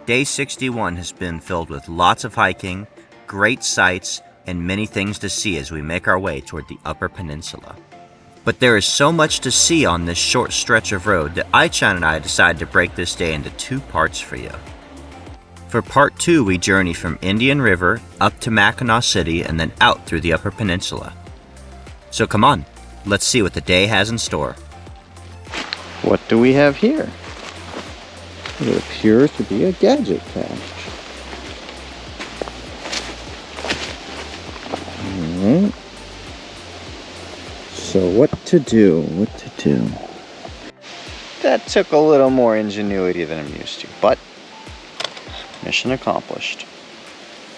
Day 61 has been filled with lots of hiking, great sights, and many things to see as we make our way toward the Upper Peninsula. But there is so much to see on this short stretch of road that Aichan and I decided to break this day into 2 parts for you. For part 2, we journey from Indian River up to Mackinaw City and then out through the Upper Peninsula. So come on, let's see what the day has in store. What do we have here? It appears to be a gadget cache. Alright. So what to do? That took a little more ingenuity than I'm used to, but mission accomplished.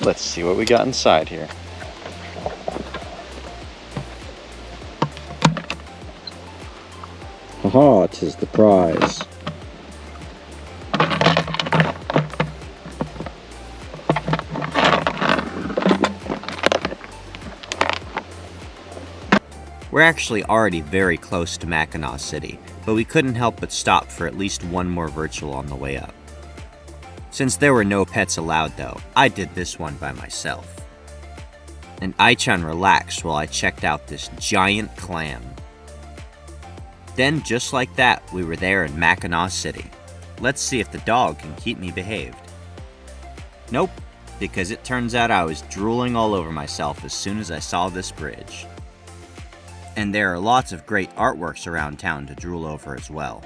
Let's see what we got inside here. Haha, 'tis the prize. We're actually already very close to Mackinaw City, but we couldn't help but stop for at least one more virtual on the way up. Since there were no pets allowed though, I did this one by myself. And Aichan relaxed while I checked out this giant clam. Then, just like that, we were there in Mackinaw City. Let's see if the dog can keep me behaved. Nope, because it turns out I was drooling all over myself as soon as I saw this bridge. And there are lots of great artworks around town to drool over as well.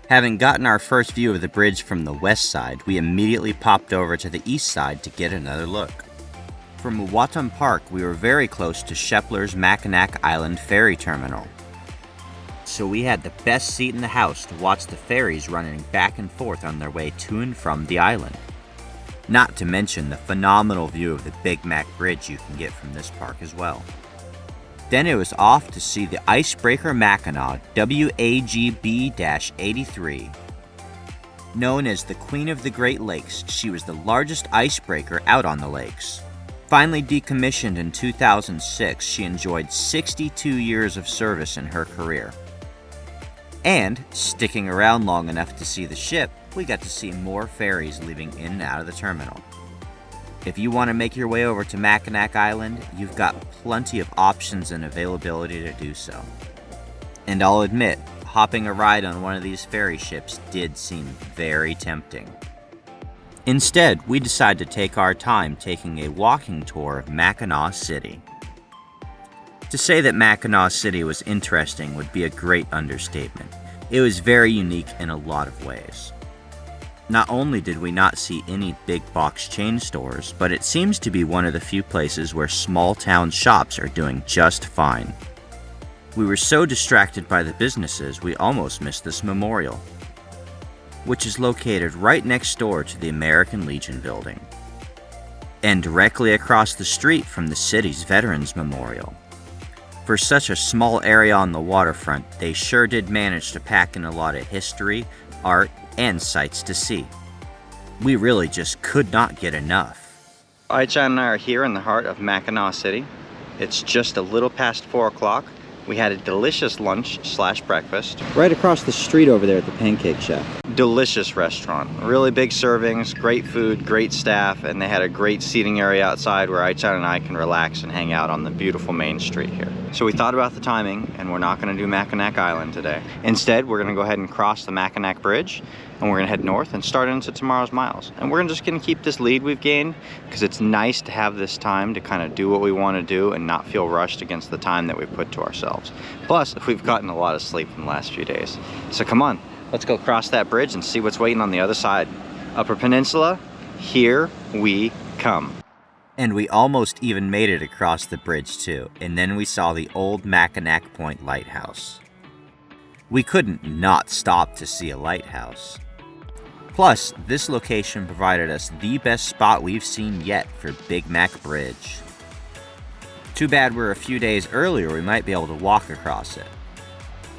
Having gotten our first view of the bridge from the west side, we immediately popped over to the east side to get another look. From Watam Park, we were very close to Shepler's Mackinac Island Ferry Terminal. So we had the best seat in the house to watch the ferries running back and forth on their way to and from the island. Not to mention the phenomenal view of the Big Mac Bridge you can get from this park as well. Then it was off to see the Icebreaker Mackinaw WAGB-83. Known as the Queen of the Great Lakes, she was the largest icebreaker out on the lakes. Finally decommissioned in 2006, she enjoyed 62 years of service in her career. And, sticking around long enough to see the ship, we got to see more ferries leaving in and out of the terminal. If you want to make your way over to Mackinac Island, you've got plenty of options and availability to do so. And I'll admit, hopping a ride on one of these ferry ships did seem very tempting. Instead, we decided to take our time taking a walking tour of Mackinaw City. To say that Mackinaw City was interesting would be a great understatement. It was very unique in a lot of ways. Not only did we not see any big box chain stores, but it seems to be one of the few places where small town shops are doing just fine. We were so distracted by the businesses we almost missed this memorial, which is located right next door to the American Legion building, and directly across the street from the city's Veterans Memorial. For such a small area on the waterfront, they sure did manage to pack in a lot of history, art, and sights to see. We really just could not get enough. Aichan and I are here in the heart of Mackinaw City. It's just a little past 4 o'clock. We had a delicious lunch/breakfast. Right across the street over there at the Pancake Shack. Delicious restaurant. Really big servings, great food, great staff, and they had a great seating area outside where Aichan and I can relax and hang out on the beautiful main street here. So we thought about the timing, and we're not going to do Mackinac Island today. Instead, we're going to go ahead and cross the Mackinac Bridge, and we're going to head north and start into tomorrow's miles. And we're just going to keep this lead we've gained, because it's nice to have this time to kind of do what we want to do and not feel rushed against the time that we put to ourselves. Plus, we've gotten a lot of sleep in the last few days. So come on, let's go cross that bridge and see what's waiting on the other side. Upper Peninsula, here we come. And we almost even made it across the bridge too, and then we saw the old Mackinac Point Lighthouse. We couldn't not stop to see a lighthouse. Plus, this location provided us the best spot we've seen yet for Big Mac Bridge. Too bad we're a few days earlier, we might be able to walk across it.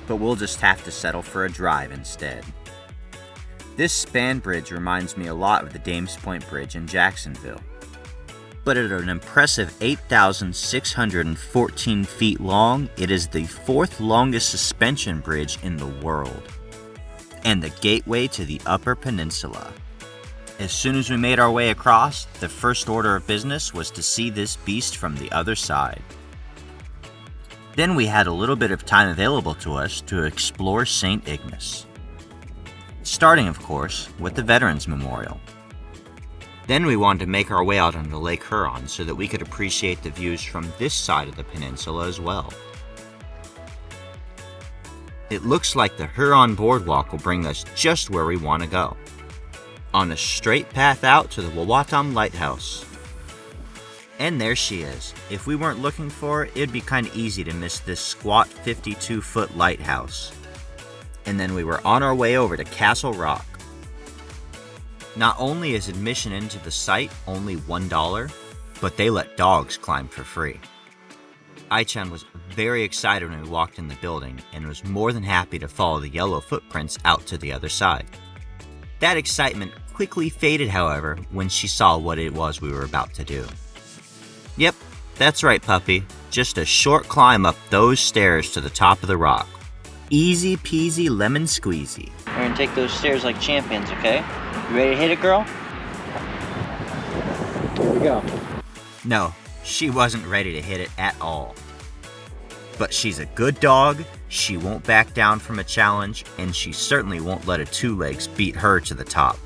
But we'll just have to settle for a drive instead. This span bridge reminds me a lot of the Dames Point Bridge in Jacksonville. But at an impressive 8,614 feet long, it is the 4th longest suspension bridge in the world, and the gateway to the Upper Peninsula. As soon as we made our way across, the first order of business was to see this beast from the other side. Then we had a little bit of time available to us to explore St. Ignace. Starting, of course, with the Veterans Memorial. Then we wanted to make our way out onto Lake Huron so that we could appreciate the views from this side of the peninsula as well. It looks like the Huron Boardwalk will bring us just where we want to go, on a straight path out to the Wawatam Lighthouse. And there she is. If we weren't looking for her, it'd be kind of easy to miss this squat 52-foot lighthouse. And then we were on our way over to Castle Rock. Not only is admission into the site only $1, but they let dogs climb for free. Ai-chan was very excited when we walked in the building and was more than happy to follow the yellow footprints out to the other side. That excitement quickly faded, however, when she saw what it was we were about to do. Yep, that's right, puppy. Just a short climb up those stairs to the top of the rock. Easy peasy lemon squeezy. We're gonna take those stairs like champions, okay? You ready to hit it, girl? Here we go. No, she wasn't ready to hit it at all. But she's a good dog, she won't back down from a challenge, and she certainly won't let a two legs beat her to the top.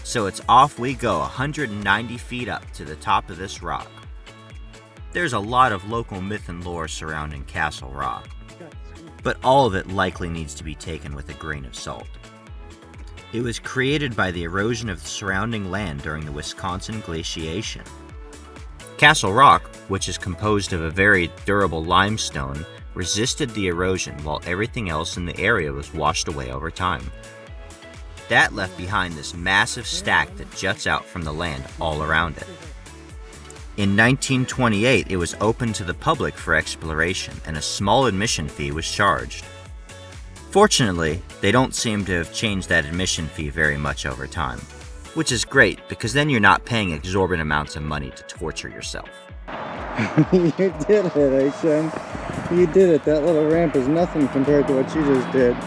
So it's off we go 190 feet up to the top of this rock. There's a lot of local myth and lore surrounding Castle Rock, but all of it likely needs to be taken with a grain of salt. It was created by the erosion of the surrounding land during the Wisconsin glaciation. Castle Rock, which is composed of a very durable limestone, resisted the erosion while everything else in the area was washed away over time. That left behind this massive stack that juts out from the land all around it. In 1928, it was open to the public for exploration, and a small admission fee was charged. Fortunately, they don't seem to have changed that admission fee very much over time, which is great because then you're not paying exorbitant amounts of money to torture yourself. You did it, Ai-chan. You did it. That little ramp is nothing compared to what you just did.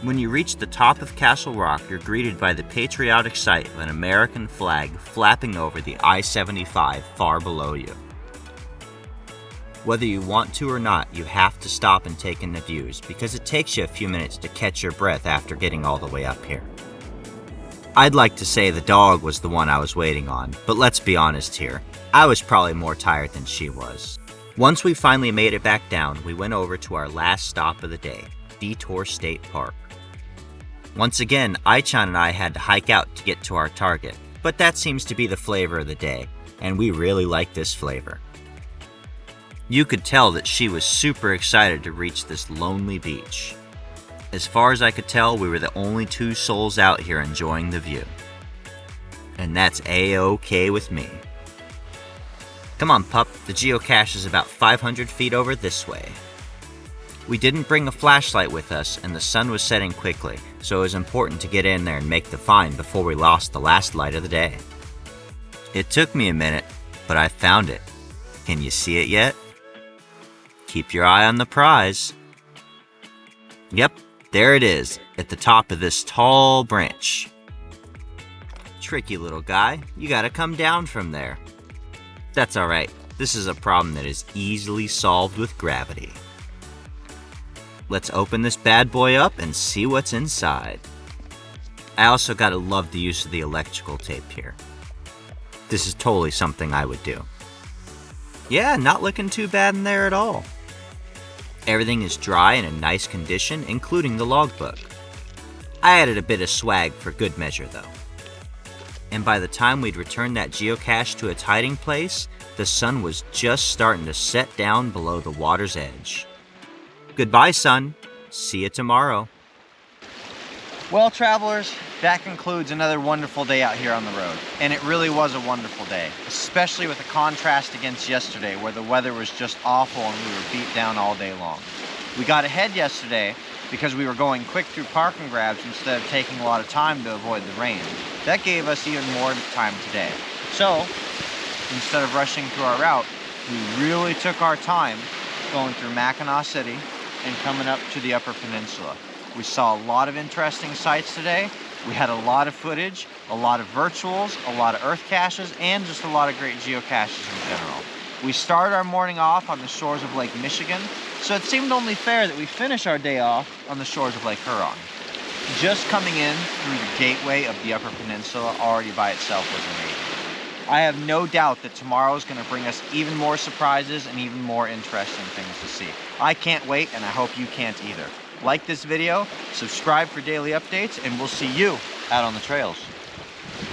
When you reach the top of Castle Rock, you're greeted by the patriotic sight of an American flag flapping over the I-75 far below you. Whether you want to or not, you have to stop and take in the views because it takes you a few minutes to catch your breath after getting all the way up here. I'd like to say the dog was the one I was waiting on, but let's be honest here. I was probably more tired than she was. Once we finally made it back down, we went over to our last stop of the day, Detour State Park. Once again, Ai-chan and I had to hike out to get to our target, but that seems to be the flavor of the day, and we really like this flavor. You could tell that she was super excited to reach this lonely beach. As far as I could tell, we were the only two souls out here enjoying the view. And that's A-OK with me. Come on, pup, the geocache is about 500 feet over this way. We didn't bring a flashlight with us, and the sun was setting quickly, so it was important to get in there and make the find before we lost the last light of the day. It took me a minute, but I found it. Can you see it yet? Keep your eye on the prize. Yep, there it is, at the top of this tall branch. Tricky little guy, you gotta come down from there. That's alright, this is a problem that is easily solved with gravity. Let's open this bad boy up and see what's inside. I also gotta love the use of the electrical tape here. This is totally something I would do. Yeah, not looking too bad in there at all. Everything is dry and in nice condition, including the logbook. I added a bit of swag for good measure though. And by the time we'd returned that geocache to its hiding place, the sun was just starting to set down below the water's edge. Goodbye, sun. See you tomorrow. Well, travelers, that concludes another wonderful day out here on the road. And it really was a wonderful day, especially with the contrast against yesterday where the weather was just awful and we were beat down all day long. We got ahead yesterday because we were going quick through park and grabs instead of taking a lot of time to avoid the rain. That gave us even more time today. So, instead of rushing through our route, we really took our time going through Mackinaw City and coming up to the Upper Peninsula. We saw a lot of interesting sights today. We had a lot of footage, a lot of virtuals, a lot of earth caches, and just a lot of great geocaches in general. We started our morning off on the shores of Lake Michigan, so it seemed only fair that we finish our day off on the shores of Lake Huron. Just coming in through the gateway of the Upper Peninsula already by itself was amazing. I have no doubt that tomorrow is going to bring us even more surprises and even more interesting things to see. I can't wait, and I hope you can't either. Like this video, subscribe for daily updates, and we'll see you out on the trails.